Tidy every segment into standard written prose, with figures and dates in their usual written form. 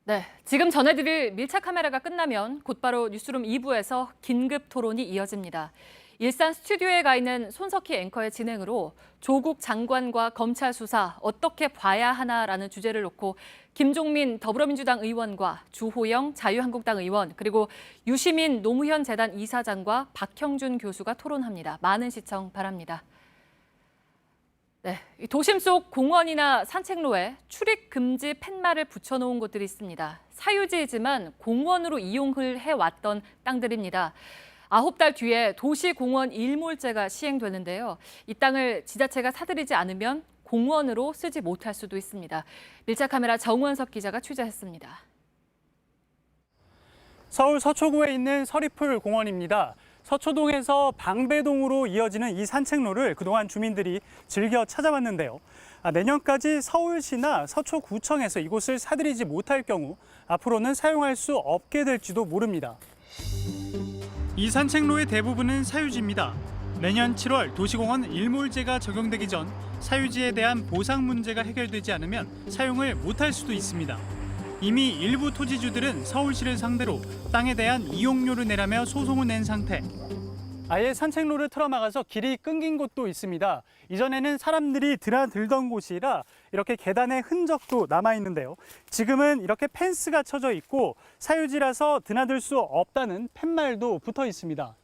네, 지금 전해드릴 밀착 카메라가 끝나면 곧바로 뉴스룸 2부에서 긴급 토론이 이어집니다. 일산 스튜디오에 가 있는 손석희 앵커의 진행으로 조국 장관과 검찰 수사 어떻게 봐야 하나라는 주제를 놓고 김종민 더불어민주당 의원과 주호영 자유한국당 의원 그리고 유시민 노무현 재단 이사장과 박형준 교수가 토론합니다. 많은 시청 바랍니다. 네, 도심 속 공원이나 산책로에 출입 금지 팻말을 붙여놓은 곳들이 있습니다. 사유지이지만 공원으로 이용을 해왔던 땅들입니다. 9달 뒤에 도시공원 일몰제가 시행되는데요. 이 땅을 지자체가 사들이지 않으면 공원으로 쓰지 못할 수도 있습니다. 밀착 카메라 정원석 기자가 취재했습니다. 서울 서초구에 있는 서리풀 공원입니다. 서초동에서 방배동으로 이어지는 이 산책로를 그동안 주민들이 즐겨 찾아왔는데요. 내년까지 서울시나 서초구청에서 이곳을 사들이지 못할 경우 앞으로는 사용할 수 없게 될지도 모릅니다. 이 산책로의 대부분은 사유지입니다. 내년 7월 도시공원 일몰제가 적용되기 전 사유지에 대한 보상 문제가 해결되지 않으면 사용을 못할 수도 있습니다. 이미 일부 토지주들은 서울시를 상대로 땅에 대한 이용료를 내라며 소송을 낸 상태. 아예 산책로를 틀어막아서 길이 끊긴 곳도 있습니다. 이전에는 사람들이 드나들던 곳이라 이렇게 계단의 흔적도 남아있는데요. 지금은 이렇게 펜스가 쳐져 있고 사유지라서 드나들 수 없다는 팻말도 붙어 있습니다.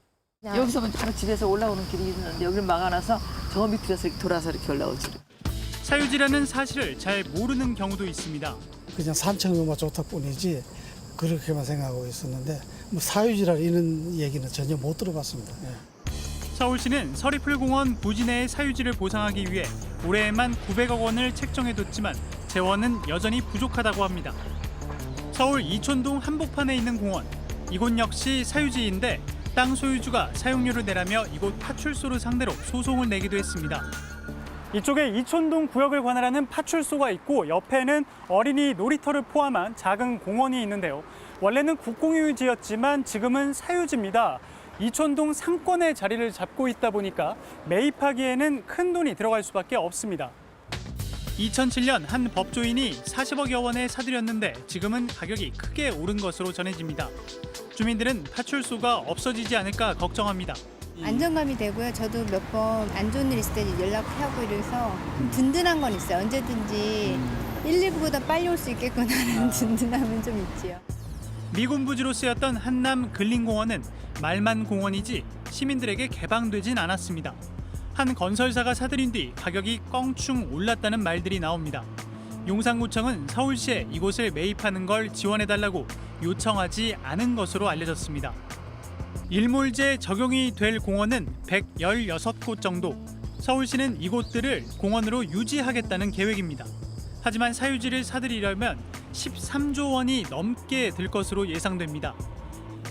여기서 바로 집에서 올라오는 길이 있는데 여기를 막아놔서 저 밑에서 돌아서 이렇게 올라오지. 사유지라는 사실을 잘 모르는 경우도 있습니다. 그냥 산책로만 좋다 뿐이지 그렇게만 생각하고 있었는데 뭐 사유지라 이런 얘기는 전혀 못 들어봤습니다. 서울시는 서리풀공원 부지 내의 사유지를 보상하기 위해 올해에만 900억 원을 책정해뒀지만 재원은 여전히 부족하다고 합니다. 서울 이촌동 한복판에 있는 공원. 이곳 역시 사유지인데 땅 소유주가 사용료를 내라며 이곳 파출소를 상대로 소송을 내기도 했습니다. 이쪽에 이촌동 구역을 관할하는 파출소가 있고 옆에는 어린이 놀이터를 포함한 작은 공원이 있는데요. 원래는 국공유지였지만 지금은 사유지입니다. 이촌동 상권의 자리를 잡고 있다 보니까 매입하기에는 큰 돈이 들어갈 수밖에 없습니다. 2007년 한 법조인이 40억여 원에 사들였는데 지금은 가격이 크게 오른 것으로 전해집니다. 주민들은 파출소가 없어지지 않을까 걱정합니다. 안정감이 되고요. 저도 몇 번 안 좋은 일 있을 때 연락하고 이래서 든든한 건 있어요. 언제든지 119보다 빨리 올 수 있겠구나라는 든든함은 좀 있지요. 미군부지로 쓰였던 한남 근린공원은 말만 공원이지 시민들에게 개방되진 않았습니다. 한 건설사가 사들인 뒤 가격이 껑충 올랐다는 말들이 나옵니다. 용산구청은 서울시에 이곳을 매입하는 걸 지원해달라고 요청하지 않은 것으로 알려졌습니다. 일몰제 적용이 될 공원은 116곳 정도. 서울시는 이곳들을 공원으로 유지하겠다는 계획입니다. 하지만 사유지를 사들이려면 13조 원이 넘게 들 것으로 예상됩니다.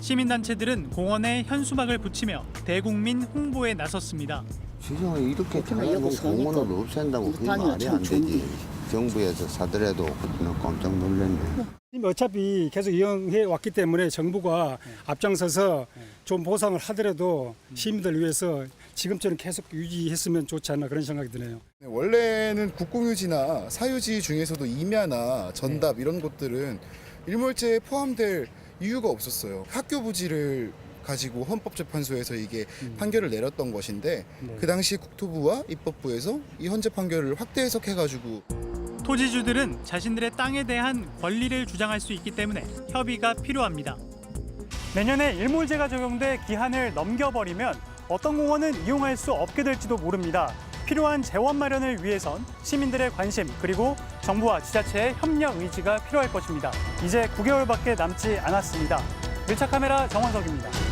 시민단체들은 공원에 현수막을 붙이며 대국민 홍보에 나섰습니다. 지금 이렇게 대한민국 공원을 없앤다고 그게 말이 안 되지. 정부에서 사더라도 그때는 깜짝 놀랐네. 어차피 계속 이용해 왔기 때문에 정부가 앞장서서 좀 보상을 하더라도 시민들 위해서 지금처럼 계속 유지했으면 좋지 않나 그런 생각이 드네요. 원래는 국공유지나 사유지 중에서도 임야나 전답 이런 곳들은 일몰제에 포함될 이유가 없었어요. 학교 부지를 가지고 헌법재판소에서 이게 판결을 내렸던 것인데 그 당시 국토부와 입법부에서 이 헌재 판결을 확대 해석해가지고 토지주들은 자신들의 땅에 대한 권리를 주장할 수 있기 때문에 협의가 필요합니다. 내년에 일몰제가 적용돼 기한을 넘겨버리면 어떤 공원은 이용할 수 없게 될지도 모릅니다. 필요한 재원 마련을 위해선 시민들의 관심 그리고 정부와 지자체의 협력 의지가 필요할 것입니다. 이제 9개월밖에 남지 않았습니다. 밀착 카메라 정원석입니다.